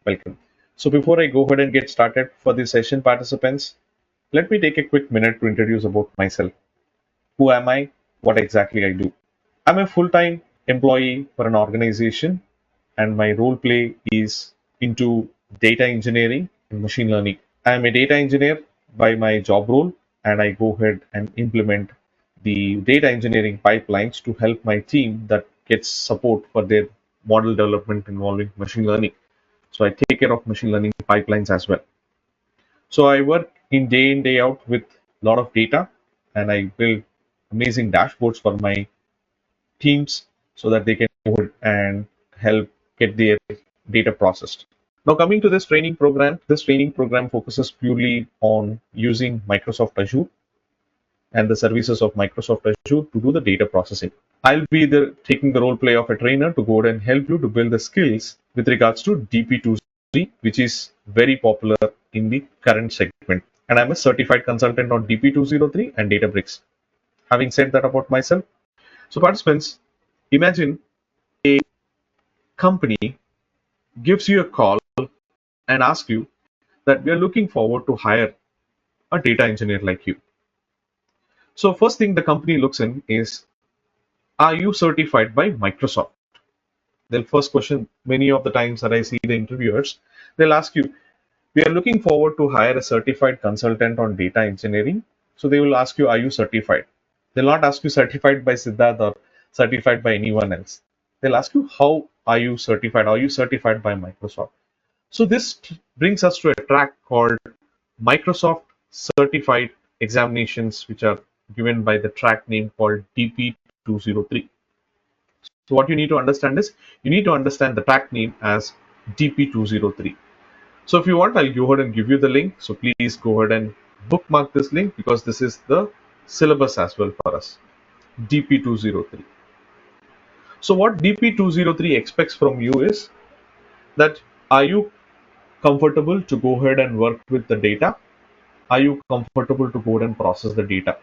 Welcome. So before I go ahead and get started for the session participants, let me take a quick minute to introduce about myself. Who am I? What exactly I do? I'm a full-time employee for an organization and my role play is into data engineering and machine learning. I'm a data engineer by my job role and I go ahead and implement the data engineering pipelines to help my team that gets support for their model development involving machine learning. So I take care of machine learning pipelines as well. So I work in day out with a lot of data and I build amazing dashboards for my teams so that they can go ahead and help get their data processed. Now coming to this training program focuses purely on using Microsoft Azure and the services of Microsoft Azure to do the data processing. I'll be taking the role play of a trainer to go ahead and help you to build the skills with regards to DP203, which is very popular in the current segment. And I'm a certified consultant on DP203 and Databricks. Having said that about myself, so participants, imagine a company gives you a call and asks you that we are looking forward to hire a data engineer like you. So first thing the company looks in is, are you certified by Microsoft? The first question many of the times that I see the interviewers, they'll ask you, we are looking forward to hire a certified consultant on data engineering. So they will ask you, are you certified? They'll not ask you certified by Siddharth or certified by anyone else. They'll ask you, how are you certified? Are you certified by Microsoft? So this brings us to a track called Microsoft Certified Examinations, which are given by the track name called DP203. So what you need to understand is, you need to understand the track name as DP203. So if you want, I'll go ahead and give you the link. So please go ahead and bookmark this link because this is the syllabus as well for us. DP203. So what DP203 expects from you is that, are you comfortable to go ahead and work with the data? Are you comfortable to go ahead and process the data?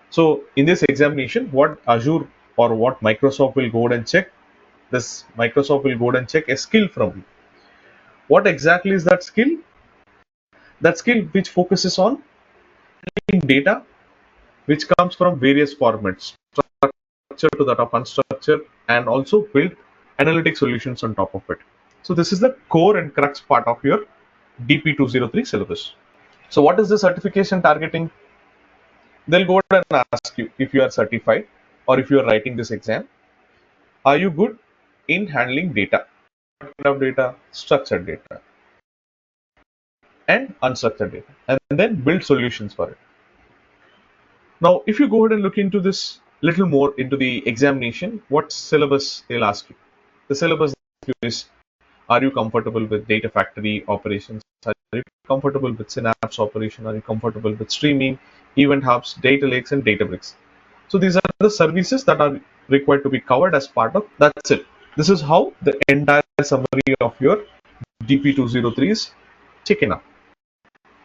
So in this examination, what Azure or what Microsoft will go ahead and check, this Microsoft will go ahead and check a skill from you. What exactly is that skill? That skill which focuses on data which comes from various formats, structure to that of unstructured, and also build analytic solutions on top of it. So this is the core and crux part of your DP203 syllabus. So what is the certification targeting? They'll go ahead and ask you if you are certified or if you are writing this exam. Are you good in handling data? What kind of data? Structured data and unstructured data, and then build solutions for it. Now, if you go ahead and look into this little more into the examination, what syllabus they'll ask you? The syllabus is, are you comfortable with data factory operations? Are you comfortable with Synapse operation? Are you comfortable with streaming, event hubs, data lakes, and Databricks? So these are the services that are required to be covered as part of. That's it. This is how the entire summary of your DP203 is taken up.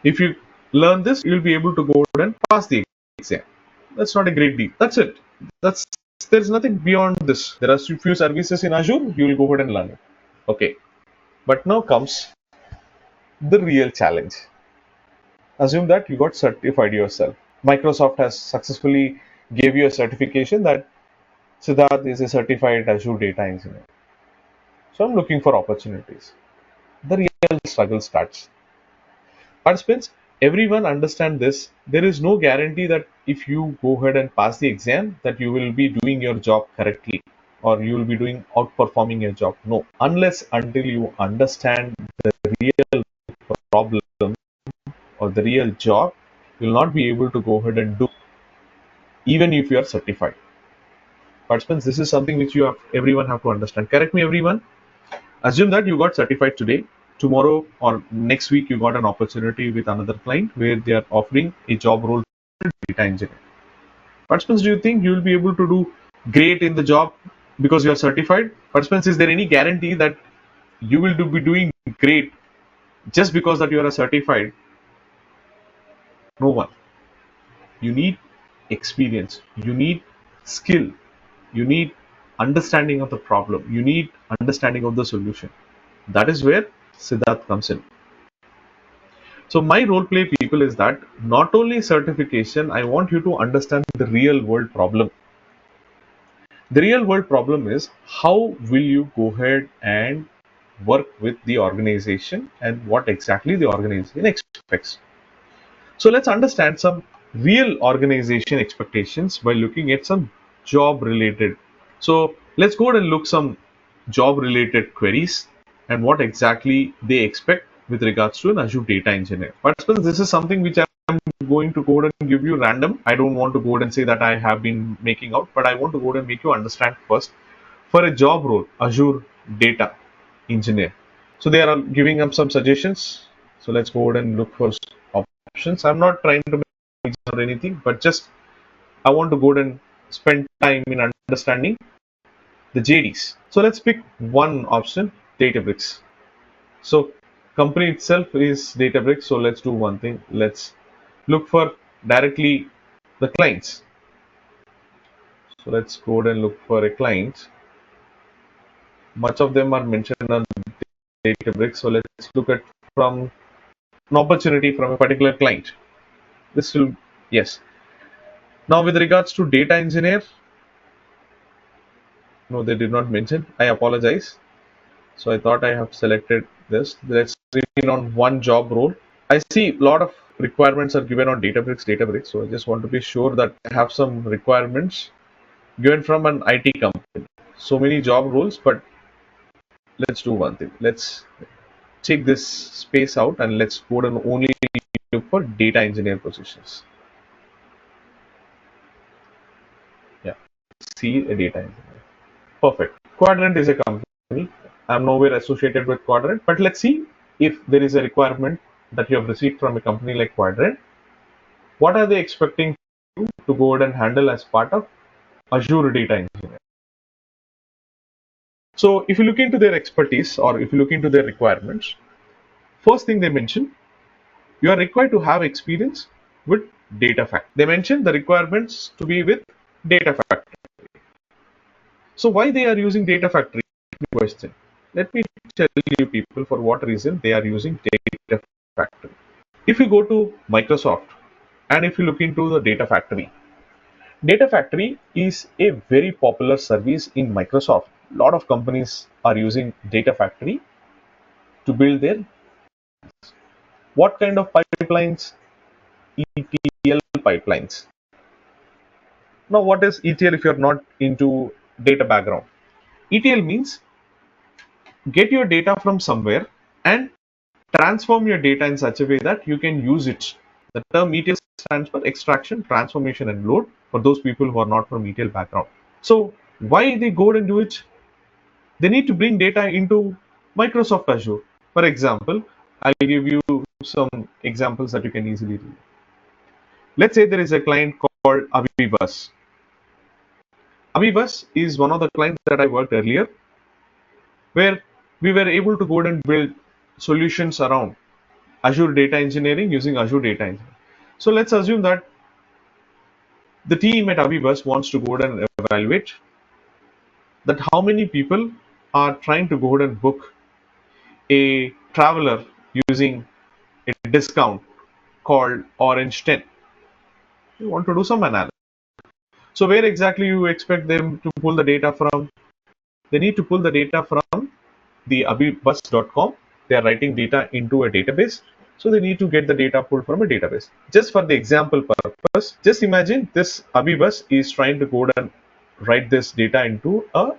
If you learn this, you'll be able to go ahead and pass the exam. That's not a great deal. That's it. That's There's nothing beyond this. There are few services in Azure. You will go ahead and learn it. Okay. But now comes the real challenge. Assume that you got certified yourself. Microsoft has successfully gave you a certification that Siddharth is a certified Azure data engineer. So I'm looking for opportunities. The real struggle starts. Participants, everyone understand this. There is no guarantee that if you go ahead and pass the exam that you will be doing your job correctly or you will be doing outperforming your job. No, unless until you understand the real problem or the real job, you will not be able to go ahead and do even if you are certified. Participants, this is something which everyone have to understand. Correct me, everyone. Assume that you got certified today. Tomorrow or next week, you got an opportunity with another client where they are offering a job role for data engineer. Participants, do you think you will be able to do great in the job because you are certified? Participants, is there any guarantee that you will be doing great just because that you are certified? No one. You need experience. You need skill. You need understanding of the problem. You need understanding of the solution. That is where Siddharth comes in. So my role play people is that not only certification, I want you to understand the real world problem. The real world problem is how will you go ahead and work with the organization and what exactly the organization expects. So let's understand some real organization expectations by looking at some job related. So let's go ahead and look some job related queries and what exactly they expect with regards to an Azure data engineer. Participants, this is something which I'm going to go ahead and give you random. I don't want to go ahead and say that I have been making out, but I want to go ahead and make you understand first for a job role, Azure data engineer. So they are giving up some suggestions. So let's go ahead and look for options. I'm not trying to make or anything, but just I want to go ahead and spend time in understanding the JDs. So let's pick one option, Databricks. So company itself is Databricks. So let's do one thing. Let's look for directly the clients. So let's go ahead and look for a client. Much of them are mentioned on Databricks. So let's look at from an opportunity from a particular client. This will, yes. Now with regards to data engineer, no, they did not mention. I apologize. So I thought I have selected this. Let's remain on one job role. I see a lot of requirements are given on Databricks. So I just want to be sure that I have some requirements given from an IT company. So many job roles, but let's do one thing. Let's take this space out and let's go and only look for data engineer positions. Yeah, see a data engineer. Perfect. Quadrant is a company. I'm nowhere associated with Quadrant, but let's see if there is a requirement that you have received from a company like Quadrant. What are they expecting you to go ahead and handle as part of Azure Data Engineering? So if you look into their expertise or if you look into their requirements, first thing they mention, you are required to have experience with data factory. They mention the requirements to be with data factory. So why they are using data factory? Question. Let me tell you people for what reason they are using data factory. If you go to Microsoft and if you look into the data factory, data factory is a very popular service in Microsoft. A lot of companies are using data factory to build their what kind of pipelines? ETL pipelines. Now, what is ETL if you're not into data background? ETL means get your data from somewhere and transform your data in such a way that you can use it. The term ETL stands for extraction, transformation, and load for those people who are not from ETL background. So, why they go and do it? They need to bring data into Microsoft Azure. For example, I'll give you some examples that you can easily do. Let's say there is a client called Avibus. Avibus is one of the clients that I worked earlier, where we were able to go and build solutions around Azure Data Engineering using Azure Data Engineering. So let's assume that the team at Avibus wants to go and evaluate that how many people are trying to go and book a traveler using a discount called Orange 10. You want to do some analysis. So where exactly you expect them to pull the data from? They need to pull the data from the abibus.com. They are writing data into a database. So they need to get the data pulled from a database. Just for the example purpose, just imagine this Abibus is trying to go and write this data into a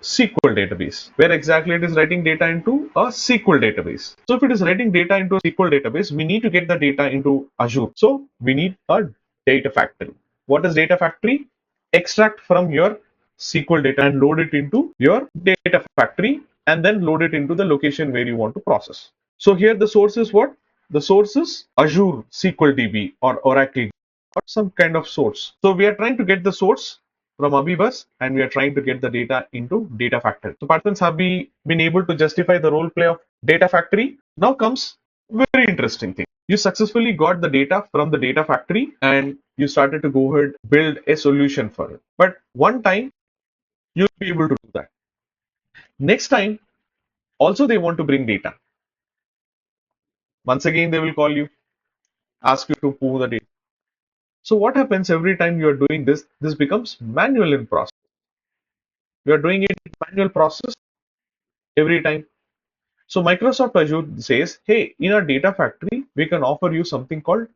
SQL database. Where exactly it is writing data into a SQL database. So if it is writing data into a SQL database, we need to get the data into Azure. So we need a data factory. What is data factory? Extract from your SQL data and load it into your data factory and then load it into the location where you want to process. So here the source is what? The source is Azure SQL DB or Oracle or some kind of source. So we are trying to get the source from Abibus and we are trying to get the data into data factory. So participants, have we been able to justify the role play of data factory? Now comes very interesting thing. You successfully got the data from the data factory and you started to go ahead build a solution for it. But one time you'll be able to do that. Next time Also, they want to bring data. Once again, they will call you, ask you to move the data. So what happens every time you are doing this? This becomes manual in process. You are doing it in manual process every time. So Microsoft Azure says, hey, in our data factory, we can offer you something called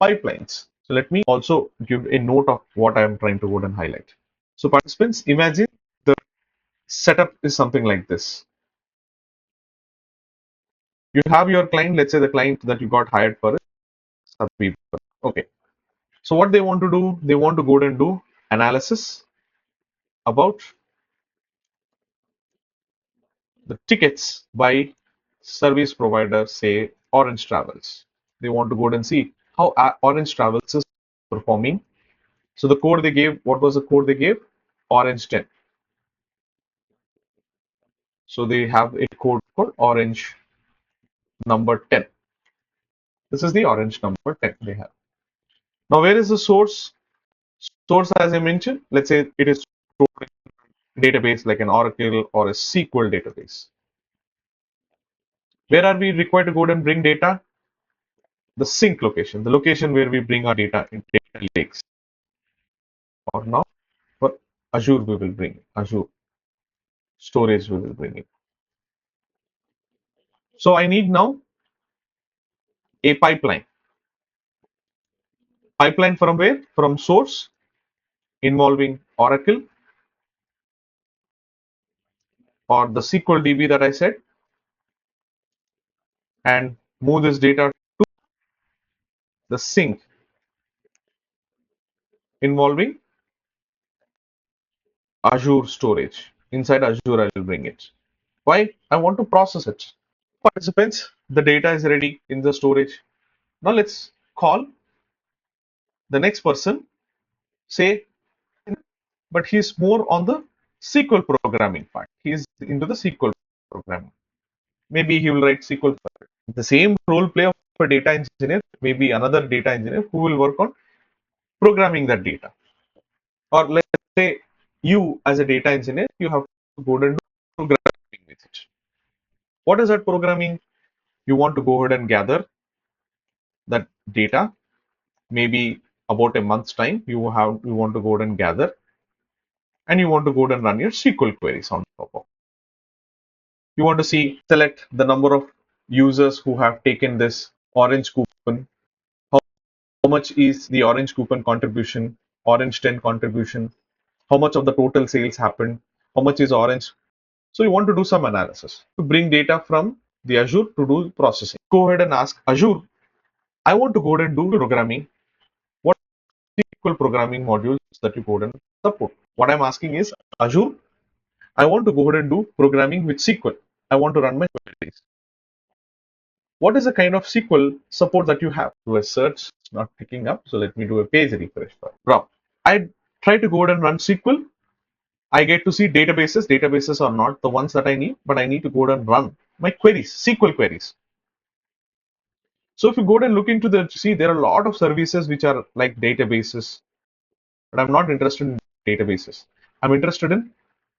pipelines. So let me also give a note of what I am trying to go and highlight. So participants, imagine the setup is something like this. You have your client, let's say the client that you got hired for is some people. Okay. So what they want to do, they want to go and do analysis about the tickets by service provider, say Orange Travels. They want to go and see how Orange Travels is performing. So the code they gave, what was the code they gave? Orange 10. So they have a code called Orange number 10. This is the Orange number 10 they have. Now, where is the source? Source, as I mentioned, let's say it is stored in a database like an Oracle or a SQL database. Where are we required to go and bring data? The sink location, the location where we bring our data in data lakes. Or now for Azure, we will bring Azure storage, we will bring it. So I need now a pipeline. Pipeline from where? From source involving Oracle or the SQL DB that I said, and move this data to the sink involving Azure storage. Inside Azure, I will bring it. Why? I want to process it. Participants, the data is ready in the storage. Now let's call the next person, say, but he's more on the SQL programming part. He's into the SQL programming. Maybe he will write SQL. The same role play of a data engineer, maybe another data engineer who will work on programming that data. Or let's say you as a data engineer, you have to go and do programming with it. What is that programming? You want to go ahead and gather that data, maybe about a month's time, you want to go ahead and gather, and you want to go ahead and run your SQL queries on top of. You want to see, select the number of users who have taken this orange coupon. How much is the orange coupon contribution, orange 10 contribution? How much of the total sales happened? How much is orange? So you want to do some analysis to bring data from the Azure to do processing. Go ahead and ask Azure, I want to go ahead and do programming. What SQL programming modules that you go ahead and support? What I'm asking is, Azure, I want to go ahead and do programming with SQL. I want to run my queries. What is the kind of SQL support that you have? Do a search, it's not picking up. So let me do a page refresh. Now, I try to go ahead and run SQL. I get to see databases. Databases are not the ones that I need, but I need to go ahead and run my queries, SQL queries. So if you go ahead and look into the, see, there are a lot of services which are like databases, but I'm not interested in databases. I'm interested in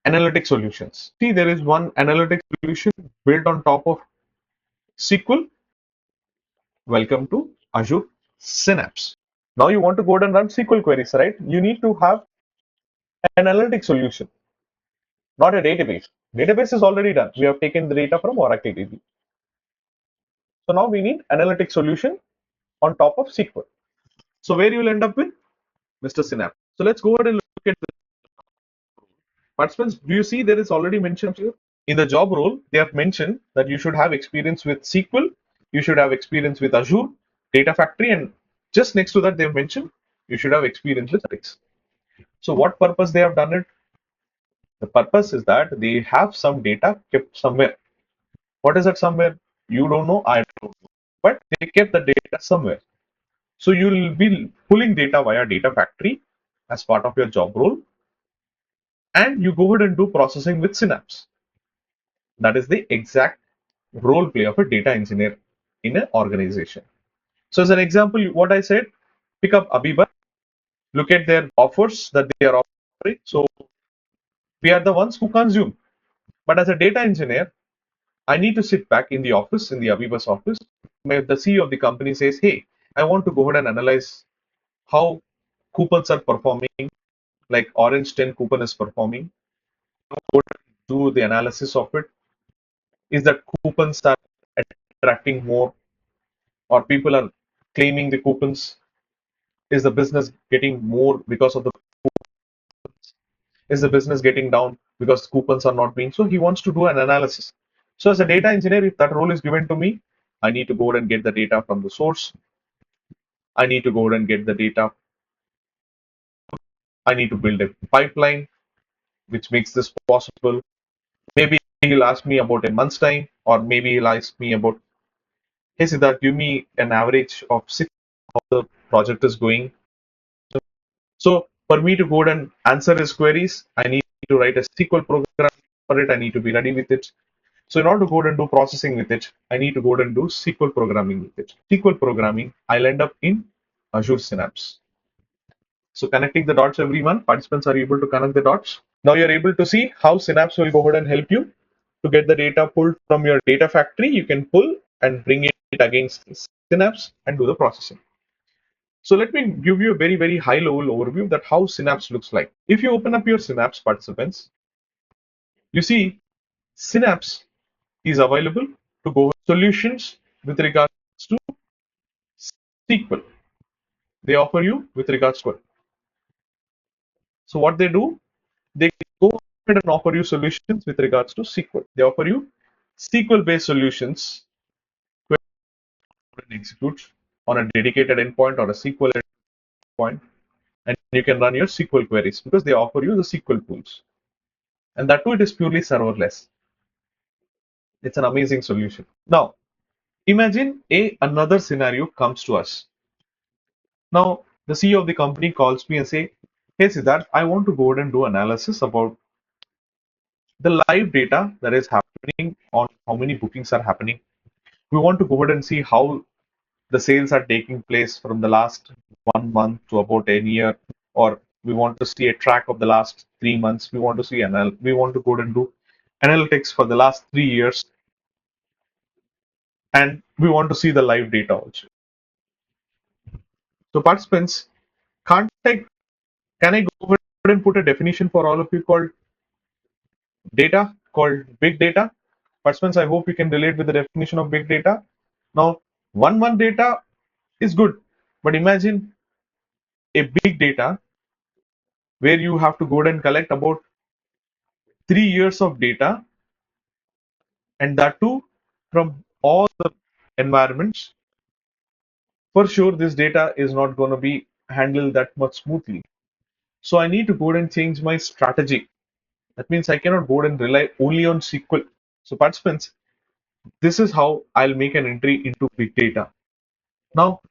analytic solutions. See, there is one analytic solution built on top of SQL. Welcome to Azure Synapse. Now you want to go ahead and run SQL queries, right? You need to have an analytic solution, not a database. Database is already done. We have taken the data from Oracle DB. So now we need analytic solution on top of SQL. So where you will end up with Mr. Synapse. So let's go ahead and look at the participants. Do you see there is already mentioned here in the job role? They have mentioned that you should have experience with SQL, you should have experience with Azure Data Factory, and just next to that they have mentioned you should have experience with Analytics. So what purpose they have done it? The purpose is that they have some data kept somewhere. What is that somewhere? You don't know, I don't know. But they kept the data somewhere. So you will be pulling data via data factory as part of your job role, and you go ahead and do processing with Synapse. That is the exact role play of a data engineer in an organization. So as an example, what I said, pick up Abiba, look at their offers that they are offering. So we are the ones who consume. But as a data engineer, I need to sit back in the office, in the Aviva's office. The CEO of the company says, hey, I want to go ahead and analyze how coupons are performing, like Orange 10 coupon is performing. Go do the analysis of it. Is that coupons are attracting more, or people are claiming the coupons? Is the business getting more because of the coupons? Is the business getting down because coupons are not being? So he wants to do an analysis. So as a data engineer, if that role is given to me, I need to go ahead and get the data from the source. I need to go ahead and get the data. I need to build a pipeline which makes this possible. Maybe he'll ask me about a month's time, or maybe he'll ask me about, hey Siddharth, give me an average of 6 how the project is going. So for me to go ahead and answer his queries, I need to write a SQL program for it. I need to be ready with it. So in order to go ahead and do processing with it, I need to go ahead and do SQL programming with it. SQL programming, I'll end up in Azure Synapse. So connecting the dots, everyone, participants are able to connect the dots. Now you're able to see how Synapse will go ahead and help you to get the data pulled from your data factory. You can pull and bring it against Synapse and do the processing. So let me give you a very, very high level overview that how Synapse looks like. If you open up your Synapse participants, you see Synapse is available to go solutions with regards to SQL. They offer you with regards to it. So what they do, they go ahead and offer you solutions with regards to SQL. They offer you SQL based solutions where you can execute on a dedicated endpoint or a SQL endpoint, and you can run your SQL queries because they offer you the SQL tools. And that too, it is purely serverless. It's an amazing solution. Now, imagine another scenario comes to us. Now, the CEO of the company calls me and say, hey Siddharth, I want to go ahead and do analysis about the live data that is happening on how many bookings are happening. We want to go ahead and see how the sales are taking place from the last 1 month to about a year, or we want to see a track of the last 3 months. We want to see we want to go ahead and do analytics for the last 3 years, and we want to see the live data also. So participants, can't I can I go ahead and put a definition for all of you called data, called big data? Participants, I hope you can relate with the definition of big data. Now, one data is good, but imagine a big data where you have to go ahead and collect about 3 years of data, and that too from all the environments. For sure, this data is not going to be handled that much smoothly. So I need to go ahead and change my strategy. That means I cannot go ahead and rely only on SQL. So participants, this is how I'll make an entry into big data. Now,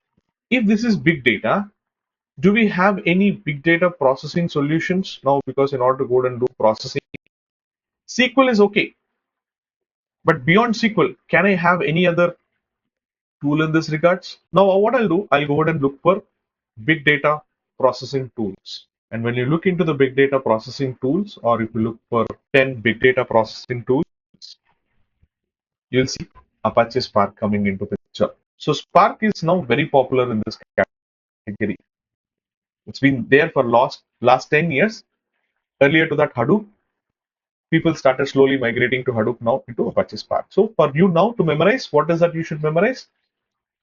if this is big data, do we have any big data processing solutions now? Because in order to go ahead and do processing, SQL is okay. But beyond SQL, can I have any other tool in this regards? Now, what I'll do, I'll go ahead and look for big data processing tools. And when you look into the big data processing tools, or if you look for 10 big data processing tools, you'll see Apache Spark coming into picture. So Spark is now very popular in this category. It's been there for last 10 years. Earlier to that, Hadoop, people started slowly migrating to Hadoop, now into Apache Spark. So for you now to memorize, what is that you should memorize?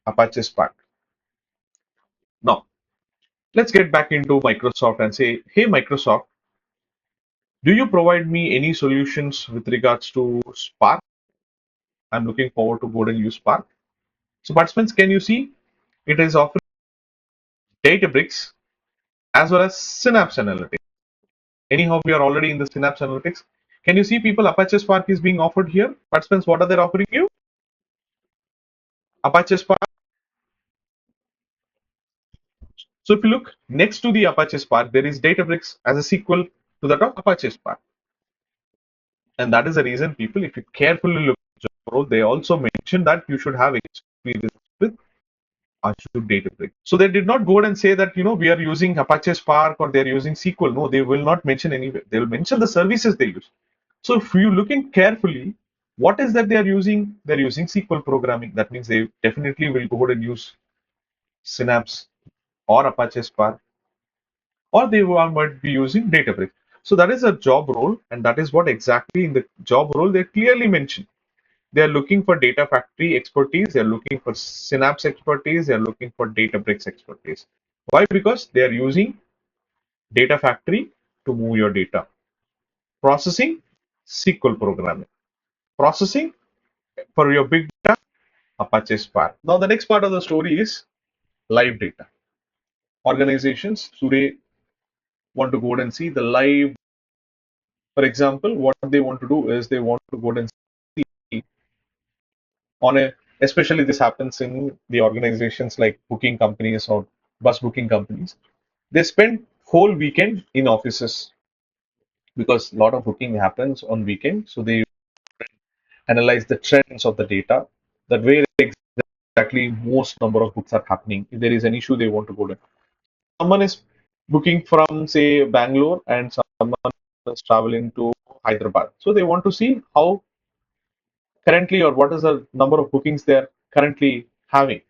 Apache Spark. Now, let's get back into Microsoft and say, hey Microsoft, do you provide me any solutions with regards to Spark? I'm looking forward to go and use Spark. So participants, can you see it is offering Databricks as well as Synapse Analytics. Anyhow, we are already in the Synapse Analytics. Can you see people Apache Spark is being offered here? Participants, what are they offering you? Apache Spark. So if you look next to the Apache Spark, there is Databricks as a sequel to that of Apache Spark. And that is the reason people, if you carefully look at the role, they also mention that you should have experience with Azure Databricks. So they did not go ahead and say that, we are using Apache Spark or they're using SQL. No, they will not mention anywhere. They will mention the services they use. So if you look in carefully, What is that they are using? They're using SQL programming. That means they definitely will go ahead and use Synapse or Apache Spark, or might be using Databricks. So that is a job role, and that is what exactly in the job role they clearly mention. They are looking for data factory expertise, they are looking for Synapse expertise, they are looking for Databricks expertise. Why? Because they are using data factory to move your data. Processing, SQL programming. Processing for your big data, Apache Spark. Now the next part of the story is live data. Organizations today want to go and see the live. For example, what they want to do is they want to go and see on a, especially this happens in the organizations like booking companies or bus booking companies. They spend whole weekend in offices because a lot of booking happens on weekend. So they analyze the trends of the data, that where exactly most number of books are happening. If there is an issue, they want to go to. Someone is booking from say Bangalore and someone is traveling to Hyderabad. So they want to see how currently or what is the number of bookings they are currently having.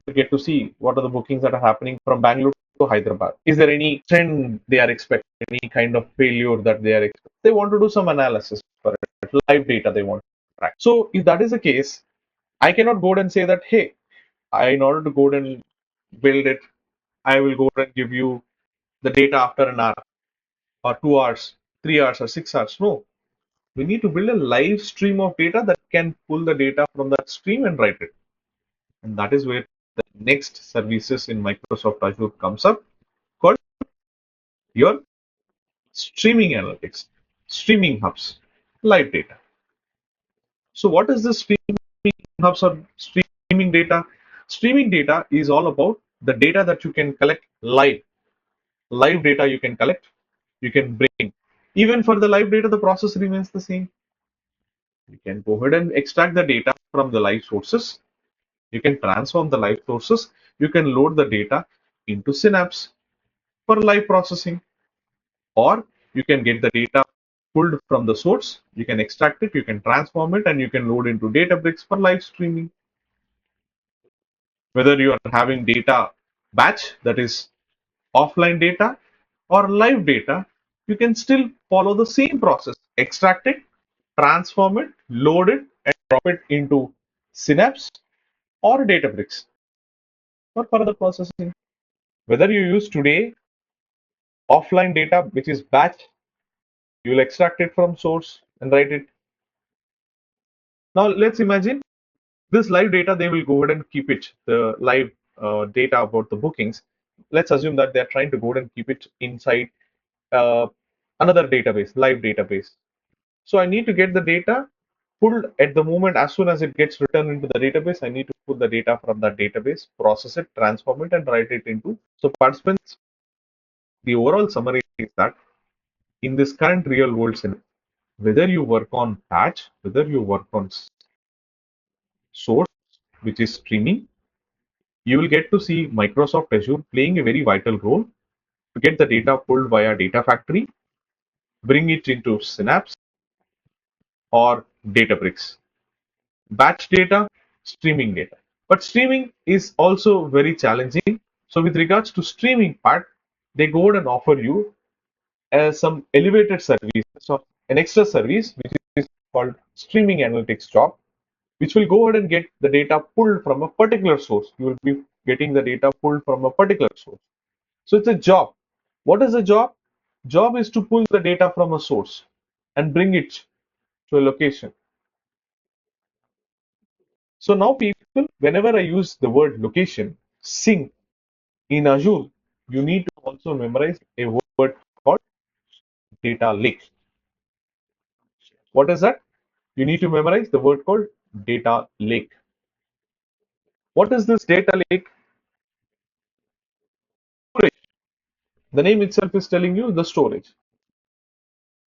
To get to see what are the bookings that are happening from Bangalore to Hyderabad. Is there any trend they are expecting, any kind of failure that they are expecting? They want to do some analysis for it, live data they want to track. So if that is the case, I cannot go and say that, hey, in order to go and build it, I will go and give you the data after an hour or 2 hours, 3 hours or 6 hours. No, we need to build a live stream of data that can pull the data from that stream and write it. And that is where the next services in Microsoft Azure comes up called your streaming analytics, streaming hubs, live data. So what is the streaming hubs or streaming data? Streaming data is all about the data that you can collect live. Live data you can collect, you can bring. Even for the live data, the process remains the same. You can go ahead and extract the data from the live sources. You can transform the live sources. You can load the data into Synapse for live processing, or you can get the data pulled from the source. You can extract it, you can transform it, and you can load into Databricks for live streaming. Whether you are having data batch, that is offline data, or live data, you can still follow the same process. Extract it, transform it, load it, and drop it into Synapse or Databricks for further processing. Whether you use today offline data, which is batch, you will extract it from source and write it. Now let's imagine this live data, they will go ahead and keep it, the live data about the bookings. Let's assume that they're trying to go ahead and keep it inside uh, another database, live database. So I need to get the data pulled at the moment. As soon as it gets returned into the database, I need to pull the data from that database, process it, transform it, and write it into. So participants, the overall summary is that in this current real world scenario, whether you work on batch, whether you work on source, which is streaming, you will get to see Microsoft Azure playing a very vital role to get the data pulled via Data Factory, bring it into Synapse or Databricks. Batch data, streaming data. But streaming is also very challenging. So with regards to streaming part, they go ahead and offer you some elevated service, so an extra service which is called streaming analytics job, which will go ahead and get the data pulled from a particular source. You will be getting the data pulled from a particular source. So it's a job. What is a job? Job is to pull the data from a source and bring it to a location. So now people, whenever I use the word location, sync in Azure, you need to also memorize a word called data lake. What is that? You need to memorize the word called data lake. What is this data lake? Storage. The name itself is telling you the storage.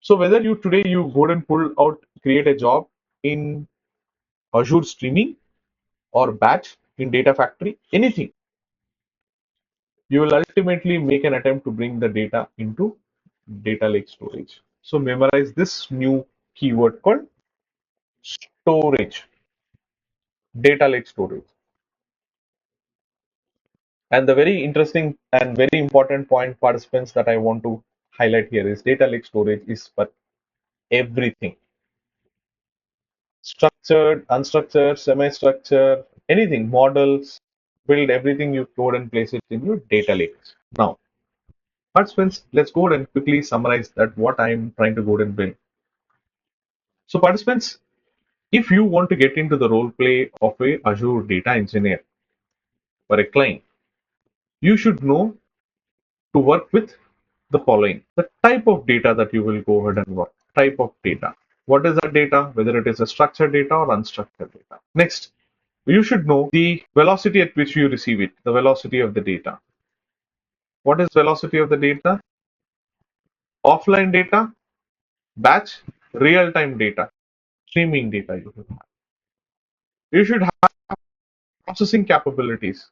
So whether you today you go and pull out, create a job in Azure streaming or batch in data factory, anything, you will ultimately make an attempt to bring the data into data lake storage. So memorize this new keyword called storage, data lake storage. And the very interesting and very important point, participants, that I want to highlight here is data lake storage is for everything. Structured, unstructured, semi-structured, anything, models, build everything, you code and place it in your data lakes. Now, participants, let's go ahead and quickly summarize that what I'm trying to go ahead and build. So participants, if you want to get into the role play of a Azure data engineer for a client, you should know to work with the following. The type of data that you will go ahead and work. Type of data. What is that data? Whether it is a structured data or unstructured data. Next, you should know the velocity at which you receive it, the velocity of the data. What is velocity of the data? Offline data, batch, real-time data, streaming data you should have. You should have processing capabilities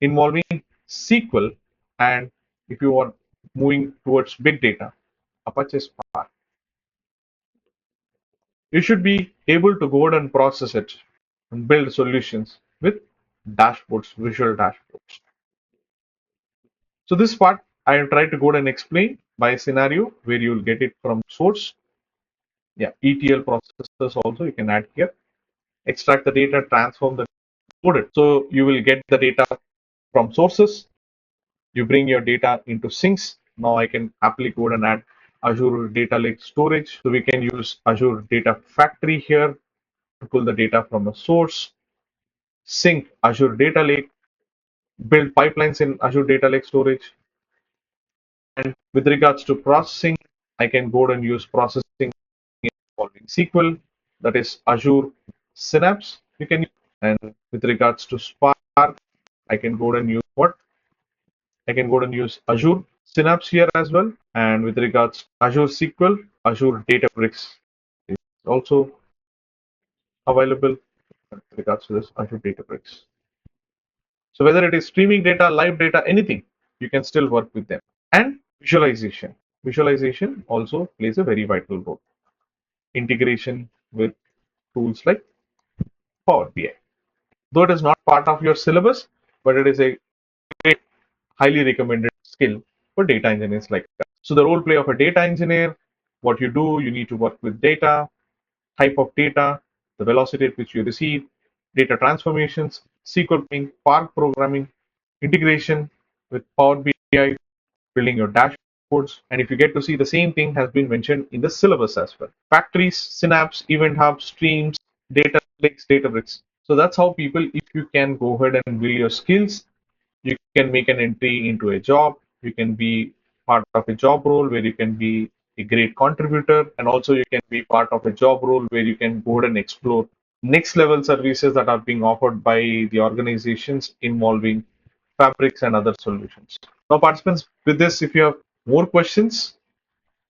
involving SQL, and if you are moving towards big data, Apache Spark. You should be able to go ahead and process it and build solutions with dashboards, visual dashboards. So this part I will try to go ahead and explain by a scenario where you will get it from source. Yeah, ETL processes also you can add here. Extract the data, transform the code it. So you will get the data from sources. You bring your data into sinks. Now I can happily go ahead and add Azure Data Lake Storage. So we can use Azure Data Factory here to pull the data from a source, sync Azure Data Lake, build pipelines in Azure Data Lake Storage. And with regards to processing, I can go and use processing involving SQL, that is Azure Synapse. You can use. And with regards to Spark, I can go and use what? I can go and use Azure Synapse here as well. And with regards to Azure SQL, Azure Databricks is also available with regards to this Azure Databricks. So whether it is streaming data, live data, anything, you can still work with them. And visualization. Visualization also plays a very vital role. Integration with tools like Power BI. Though it is not part of your syllabus, but it is a great, highly recommended skill for data engineers like that. So the role play of a data engineer, what you do, you need to work with data, type of data, the velocity at which you receive, data transformations, SQL programming, Spark programming, integration with Power BI, building your dashboards. And if you get to see, the same thing has been mentioned in the syllabus as well. Factories, Synapse, Event Hub, Streams, Data Lakes, Databricks. So that's how people, if you can go ahead and build your skills, you can make an entry into a job. You can be part of a job role where you can be a great contributor, and also you can be part of a job role where you can go ahead and explore next level services that are being offered by the organizations involving fabrics and other solutions. Now, participants, with this, if you have more questions,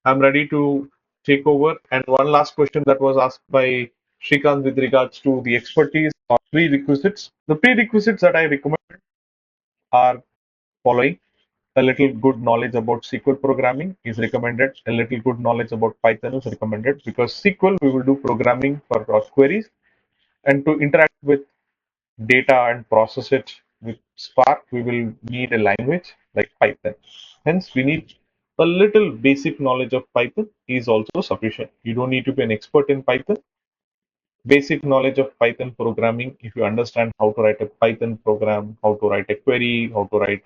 I'm ready to take over. And one last question that was asked by Shrikant with regards to the expertise or prerequisites. The prerequisites that I recommend are following. A little good knowledge about SQL programming is recommended. A little good knowledge about Python is recommended, because SQL we will do programming for our queries, and to interact with data and process it with Spark, we will need a language like Python. Hence, we need a little basic knowledge of Python is also sufficient. You don't need to be an expert in Python. Basic knowledge of Python programming, if you understand how to write a Python program, how to write a query, how to write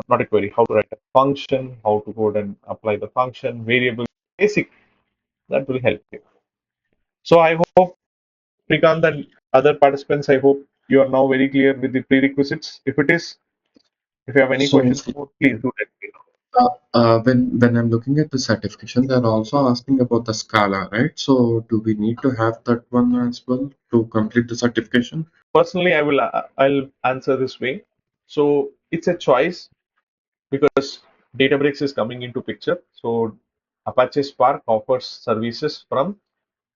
not a query, how to write a function, how to go and apply the function, variable, basic, that will help you. So I hope, Srikant and other participants, I hope you are now very clear with the prerequisites. If it is, if you have any So, questions more, please do let me know. when I'm looking at the certification, they're also asking about the Scala, right? So, do we need to have that one as well to complete the certification? Personally, I'll answer this way. So it's a choice, because Databricks is coming into picture. So Apache Spark offers services from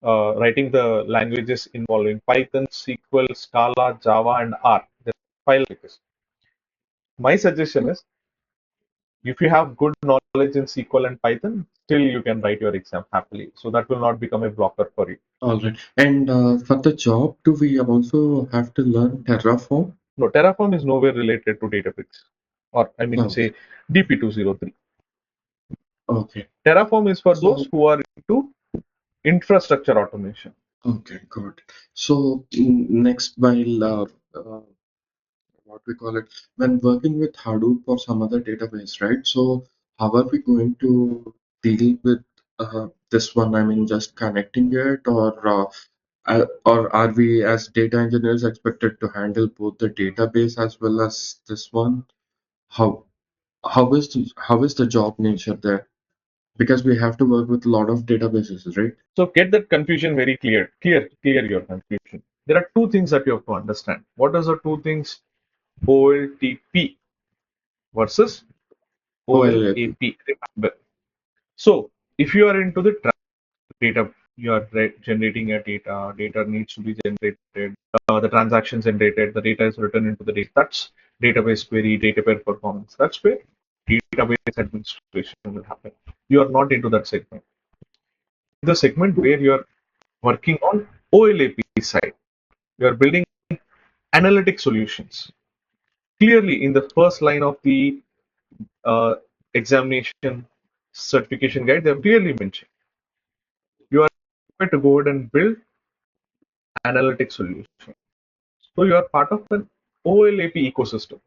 writing the languages involving Python, SQL, Scala, Java, and R. The file languages. My suggestion is, if you have good knowledge in SQL and Python, still you can write your exam happily. So that will not become a blocker for you. All right. And for the job, do we also have to learn Terraform? No, Terraform is nowhere related to Databricks, or I mean to Okay. say DP203. Okay. Terraform is for those So, who are into infrastructure automation. okay, got it. So, next, while what we call it, when working with Hadoop or some other database, right? So, how are we going to deal with this one? I mean, just connecting it, or are we as data engineers expected to handle both the database as well as this one? How how is the job nature there? Because we have to work with a lot of databases, right? So get that confusion very clear. Clear your confusion. There are two things that you have to understand. What are the two things? OLTP versus OLAP. OLAP. Remember. So if you are into the data, you are generating a data needs to be generated, the transactions generated, the data is written into the data. That's database query, database performance. That's where database administration will happen. You are not into that segment. The segment where you are working on OLAP side, you are building analytic solutions. Clearly, in the first line of the uh, examination certification guide, they have clearly mentioned you are required to go ahead and build analytic solution. So you are part of an OLAP ecosystem.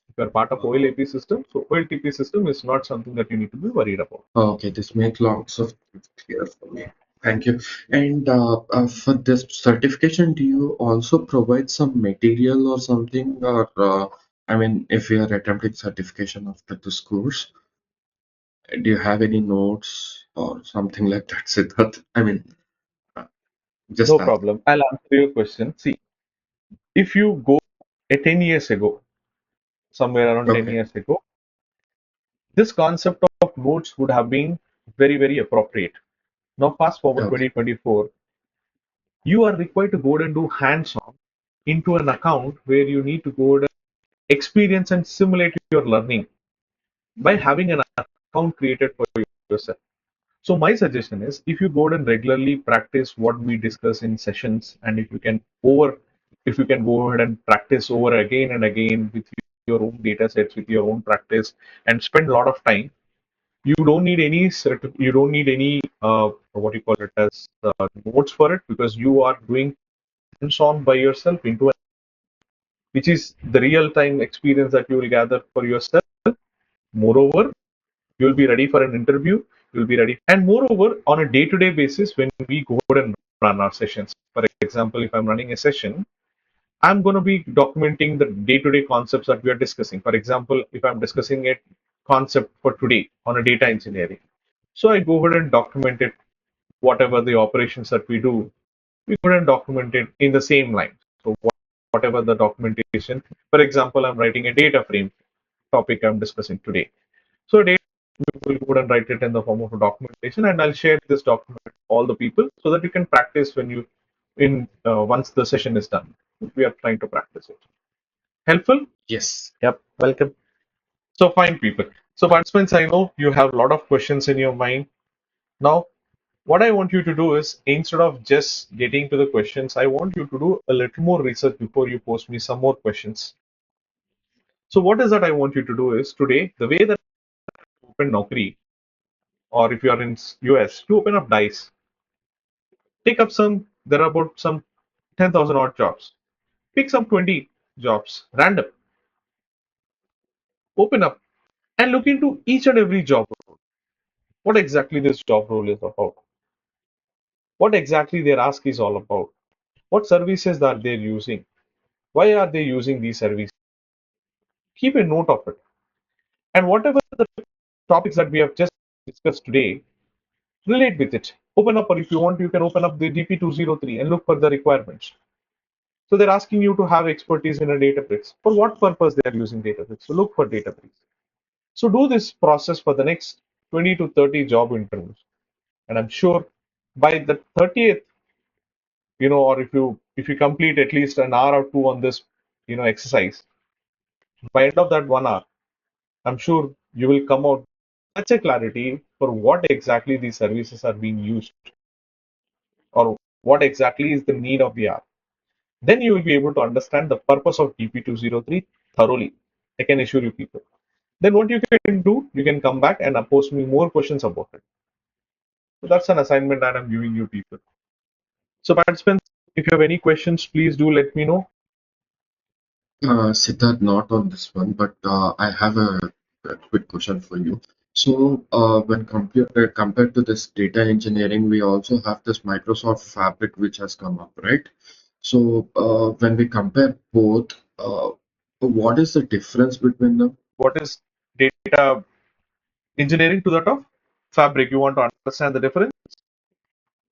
If you are part of OLAP system, so OLTP system is not something that you need to be worried about. Okay, this makes lots of things clear for me. Thank you. And for this certification, do you also provide some material or something? Or, I mean, if we are attempting certification after this course, do you have any notes or something like that, Siddharth? I mean, uh, No just ask. problem. I'll answer your question. See, if you go 10 years ago, somewhere around 10 Okay, years ago, this concept of notes would have been very, very appropriate. Now, fast forward okay, 2024, you are required to go and do hands-on into an account where you need to go and experience and simulate your learning by having an account created for yourself. So my suggestion is if you go and regularly practice what we discuss in sessions, and if you can go ahead and practice over again and again with your own data sets, with your own practice, and spend a lot of time, you don't need any you don't need any what you call it as notes for it, because you are doing hands-on by yourself into which is the real-time experience that you will gather for yourself. Moreover, you'll be ready for an interview, you'll be ready. And moreover, on a day-to-day basis, when we go ahead and run our sessions, for example, if I'm running a session, I'm going to be documenting the day-to-day concepts that we are discussing. For example, if I'm discussing a concept for today on a data engineering, so I go ahead and document it, whatever the operations that we do, we go ahead and document it in the same line. So whatever the documentation, for example, I'm writing a data frame topic I'm discussing today. So data will go and write it in the form of a documentation, and I'll share this document with all the people so that you can practice when you in once the session is done. We are trying to practice it. Helpful? yes, Yep. Welcome. So fine, people. So participants, I know you have a lot of questions in your mind. Now, what I want you to do is instead of just getting to the questions, I want you to do a little more research before you post me some more questions. So what is that I want you to do is today, the way that you open Naukri, or if you are in US, you open up Dice, take up there are about some 10,000 odd jobs. Pick some 20 jobs, random, open up and look into each and every job role. What exactly this job role is about? What exactly their ask is all about? What services are they using? Why are they using these services? Keep a note of it. And whatever the topics that we have just discussed today, relate with it. Open up, or if you want, you can open up the DP203 and look for the requirements. So they're asking you to have expertise in a Databricks. For what purpose they are using Databricks? So look for Databricks. So do this process for the next 20 to 30 job interviews. And I'm sure by the 30th, or if you complete at least an hour or two on this, exercise, by end of that 1 hour, I'm sure you will come out such a clarity for what exactly these services are being used or what exactly is the need of the hour. Then you will be able to understand the purpose of DP203 thoroughly. I can assure you people. Then what you can do, you can come back and pose me more questions about it. So that's an assignment that I'm giving you people. So participants, if you have any questions, please do let me know. Siddharth, not on this one, but I have a quick question for you. So, when compared to this data engineering, we also have this Microsoft Fabric which has come up, right? So, when we compare both, what is the difference between them? What is data engineering to that of fabric? You want to understand the difference?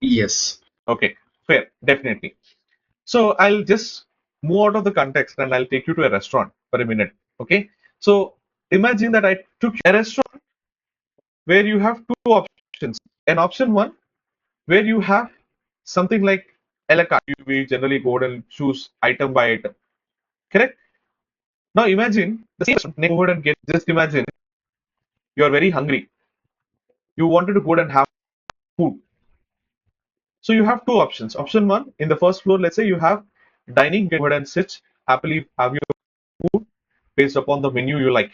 Yes. Okay, fair, definitely. So I'll just move out of the context and I'll take you to a restaurant for a minute. Okay. So imagine that I took a restaurant where you have two options. An option one where you have something like a la carte. We generally go and choose item by item. Correct? Now imagine the same restaurant, go ahead and get, just imagine you are very hungry. You wanted to go and have food. So you have two options. Option one, in the first floor, let's say you have dining, go ahead and sit, happily have your food based upon the menu you like.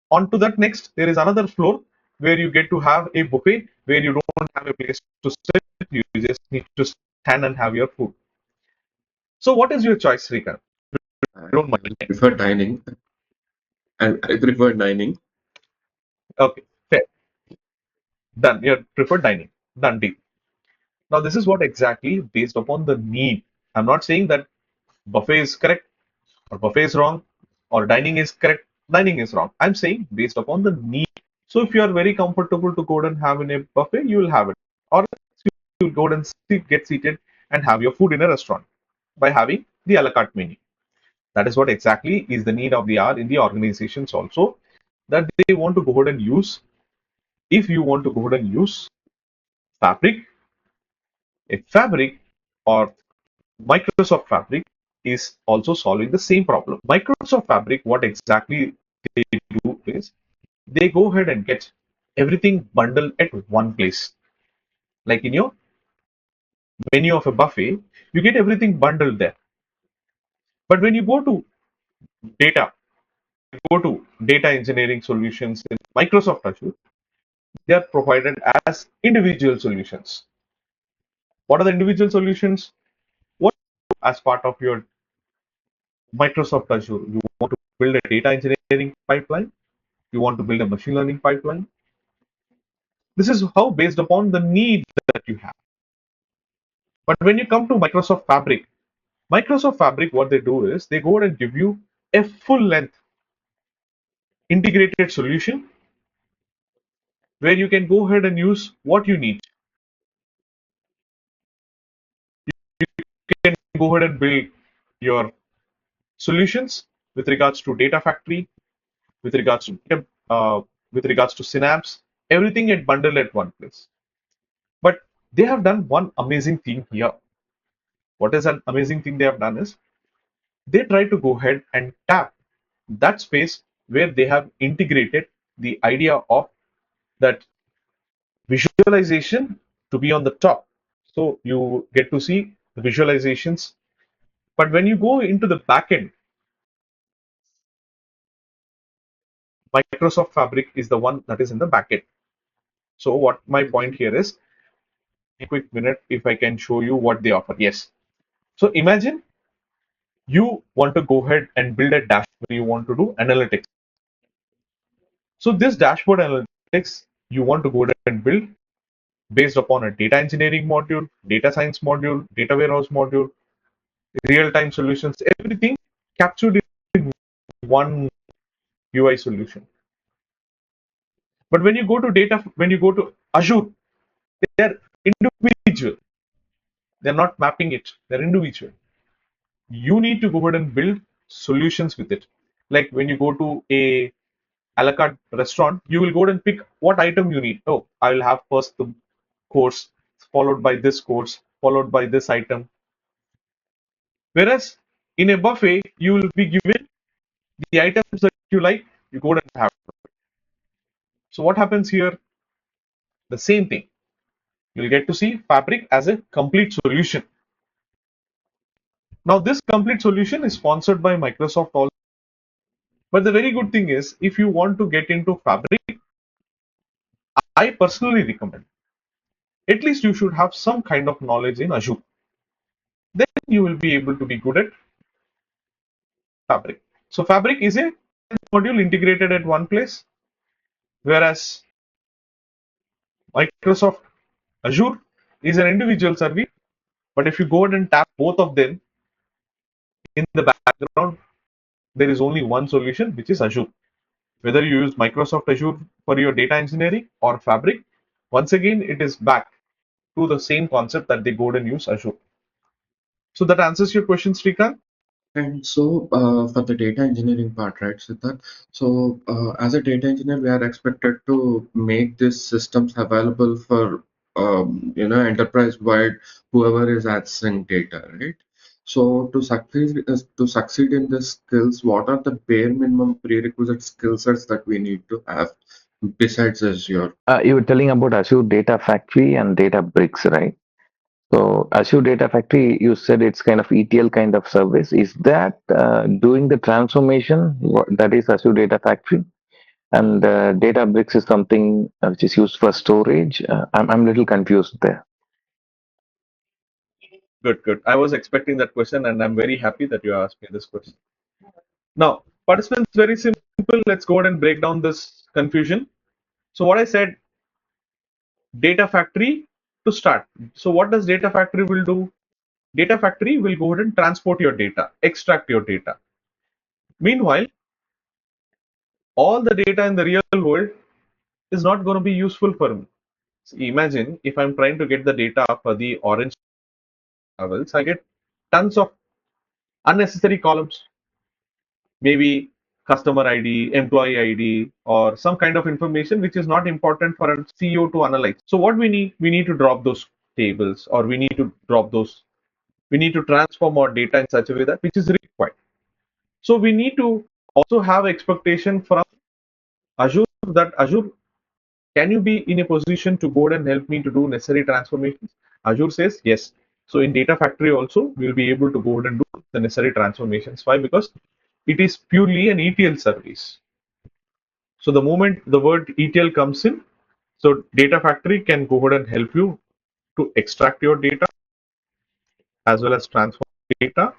On to that next, there is another floor where you get to have a buffet where you don't have a place to sit, you just need to stand and have your food. So what is your choice, Srikant? I Don't mind. prefer dining. I prefer dining. Okay, fair. Done. Your preferred dining. Done deal. Now this is what exactly based upon the need. I'm not saying that buffet is correct or buffet is wrong or dining is correct, dining is wrong. I'm saying based upon the need. So if you are very comfortable to go and have in a buffet, you will have it. Or you go and get seated and have your food in a restaurant by having the a la carte menu. That is what exactly is the need of the hour in the organizations also that they want to go ahead and use. If you want to go ahead and use Fabric, a Fabric or Microsoft Fabric is also solving the same problem. Microsoft Fabric, what exactly they do is they go ahead and get everything bundled at one place. Like in your menu of a buffet, you get everything bundled there. But when you data, go to data engineering solutions in Microsoft Azure, they are provided as individual solutions. What are the individual solutions? What as part of your Microsoft Azure, you want to build a data engineering pipeline, you want to build a machine learning pipeline. This is how based upon the need that you have. But when you come to Microsoft Fabric, what they do is they go and give you a full length integrated solution where you can go ahead and use what you need. You can go ahead and build your solutions with regards to data factory, with regards to with regards to Synapse, everything get bundled at one place. But they have done one amazing thing here. What is an amazing thing they have done is they try to go ahead and tap that space where they have integrated the idea of that visualization to be on the top. So you get to see the visualizations. But when you go into the backend, Microsoft Fabric is the one that is in the backend. So what my point here is, a quick minute if I can show you what they offer. Yes. So imagine you want to go ahead and build a dashboard. You want to do analytics. So this dashboard analytics you want to go ahead and build based upon a data engineering module, data science module, data warehouse module, real-time solutions, everything captured in one UI solution. But when you go to Azure, they're individual. They're not mapping it. They're individual. You need to go ahead and build solutions with it. Like when you go to a la carte restaurant, you will go ahead and pick what item you need. Oh, I will have first the course, followed by this item. Whereas in a buffet, you will be given the items that you like, you go and have. So what happens here? The same thing. You'll get to see Fabric as a complete solution. Now, this complete solution is sponsored by Microsoft also. But the very good thing is, if you want to get into Fabric, I personally recommend at least you should have some kind of knowledge in Azure. Then you will be able to be good at Fabric. So Fabric is a module integrated at one place, whereas Microsoft Azure is an individual service. But if you go ahead and tap both of them in the background, there is only one solution, which is Azure. Whether you use Microsoft Azure for your data engineering or Fabric, once again, it is back to the same concept that they go ahead and use Azure. So that answers your question, Srikant? And so, for the data engineering part, right, Siddharth? So, as a data engineer, we are expected to make these systems available for, enterprise-wide, whoever is accessing data, right? So, to succeed in these skills, what are the bare minimum prerequisite skill sets that we need to have besides Azure? You were telling about Azure Data Factory and Databricks, right? So Azure Data Factory, you said it's kind of ETL kind of service. Is that doing the transformation? That is Azure Data Factory, and Databricks is something which is used for storage. I'm a little confused there. Good, good. I was expecting that question, and I'm very happy that you asked me this question. Now, participants, very simple. Let's go ahead and break down this confusion. So, what I said, data factory to start. So, what does data factory will do? Data factory will go ahead and transport your data, extract your data. Meanwhile, all the data in the real world is not going to be useful for me. So imagine if I'm trying to get the data for the orange levels, I get tons of unnecessary columns, maybe customer ID, employee ID, or some kind of information which is not important for a CEO to analyze. So what we need to drop those tables, or we need to drop those, we need to transform our data in such a way that which is required. So we need to also have expectation from Azure that Azure, can you be in a position to go and help me to do necessary transformations? Azure says yes. So in Data Factory also, we'll be able to go and do the necessary transformations. Why? Because it is purely an ETL service. So the moment the word ETL comes in, so Data Factory can go ahead and help you to extract your data as well as transform data,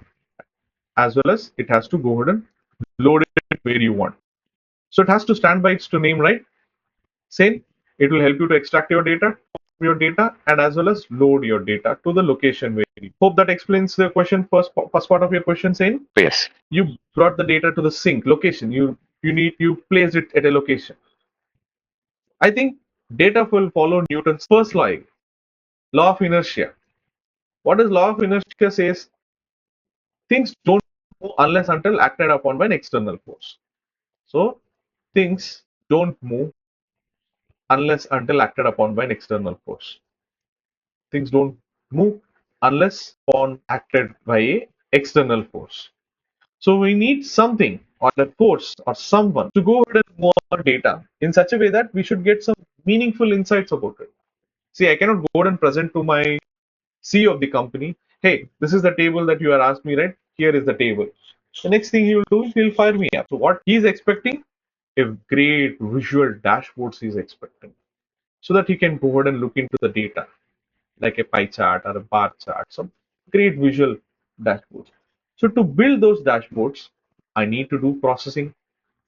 as well as it has to go ahead and load it where you want. So it has to stand by its to name, right? Same, it will help you to extract your data, and as well as load your data to the location where you. Hope that explains the question. First part of your question, saying Yes. you brought the data to the sink location. You placed it at a location. I think data will follow Newton's first law of inertia. What does law of inertia says? Things don't move unless until acted upon by an external force. So things don't move unless until acted upon by an external force. Things don't move unless upon acted by a external force. So we need something or a force or someone to go ahead and move our data in such a way that we should get some meaningful insights about it. See, I cannot go ahead and present to my CEO of the company, hey, this is the table that you are asked me, right? Here is the table. The next thing he will do is he'll fire me up. So what he's expecting, a great visual dashboards he's expecting, so that he can go ahead and look into the data like a pie chart or a bar chart, some great visual dashboards. So to build those dashboards, I need to do processing.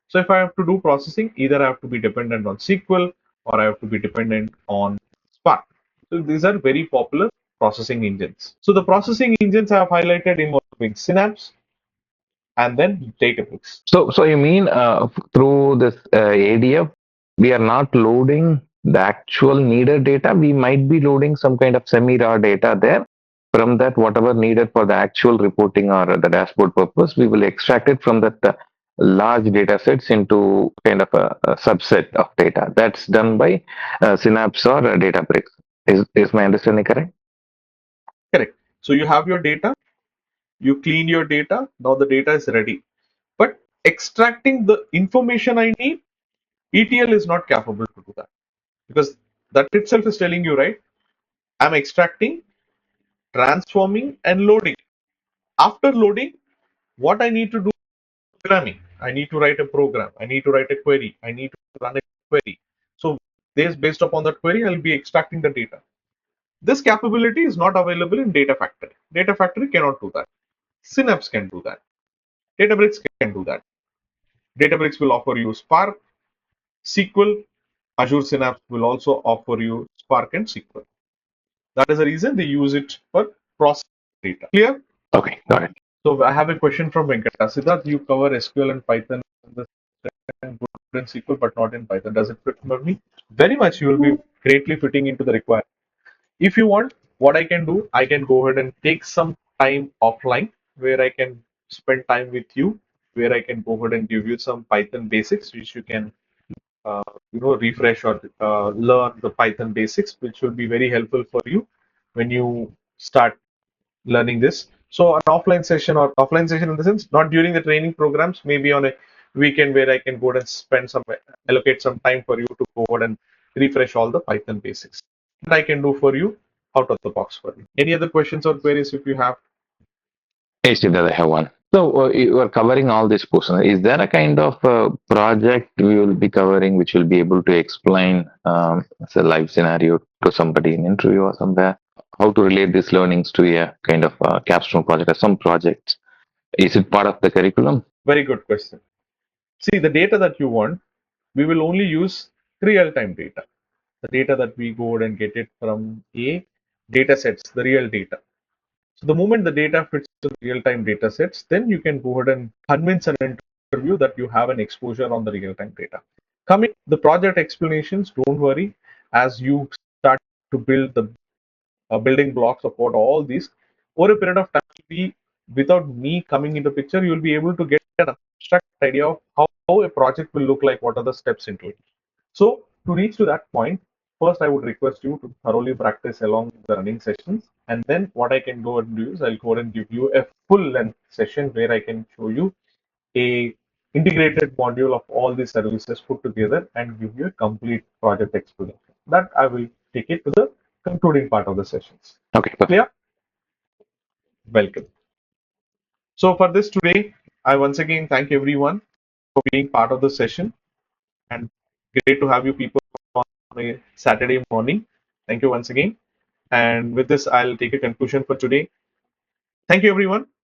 So if I have to do processing, either I have to be dependent on SQL or I have to be dependent on Spark. So these are very popular processing engines. So the processing engines I have highlighted involving Synapse and then Databricks. So you mean through this ADF, we are not loading the actual needed data. We might be loading some kind of semi-raw data there. From that, whatever needed for the actual reporting or the dashboard purpose, we will extract it from that large data sets into kind of a subset of data. That's done by Synapse or Databricks. Is my understanding correct? Correct. So you have your data, you clean your data, now the data is ready. But extracting the information I need, ETL is not capable to do that, because That itself is telling you, right? I'm extracting, transforming, and loading. After loading, what I need to do is programming. I need to write a program. I need to write a query. I need to run a query. So based upon that query, I'll be extracting the data. This capability is not available in Data Factory. Data Factory cannot do that. Synapse can do that. Databricks can do that. Databricks will offer you Spark, SQL. Azure Synapse will also offer you Spark and SQL. That is the reason they use it for processing data. Clear? Okay, got it. So I have a question from Venkata. Siddharth, you cover SQL and Python in the and good in SQL, but not in Python. Does it fit for me? Very much. You will be greatly fitting into the requirement. If you want, what I can do, I can go ahead and take some time offline where I can spend time with you, where I can go ahead and give you some Python basics, which you can, refresh or learn the Python basics, which will be very helpful for you when you start learning this. So an offline session in the sense, not during the training programs, maybe on a weekend where I can go ahead and allocate some time for you to go ahead and refresh all the Python basics. That I can do for you out of the box for you. Any other questions or queries if you have? Hey, Siddharth, I have one. So you are covering all this portion. Is there a kind of project we will be covering which will be able to explain as a live scenario to somebody in interview or somewhere? How to relate these learnings to a kind of capstone project or some projects? Is it part of the curriculum? Very good question. See, the data that you want, we will only use real-time data. The data that we go ahead and get it from a data sets, the real data. So the moment the data fits the real-time data sets, then you can go ahead and convince an interview that you have an exposure on the real-time data. Coming the project explanations, don't worry. As you start to build the building blocks of what all these, over a period of time, without me coming into picture, you will be able to get an abstract idea of how a project will look like, what are the steps into it. So to reach to that point, first I would request you to thoroughly practice along the running sessions. And then what I can go and do is I'll go and give you a full length session where I can show you a integrated module of all these services put together and give you a complete project explanation. That I will take it to the concluding part of the sessions. Okay, perfect. Clear? Welcome. So for this today, I once again thank everyone for being part of the session and great to have you people on a Saturday morning. Thank you once again. And with this, I'll take a conclusion for today. Thank you, everyone.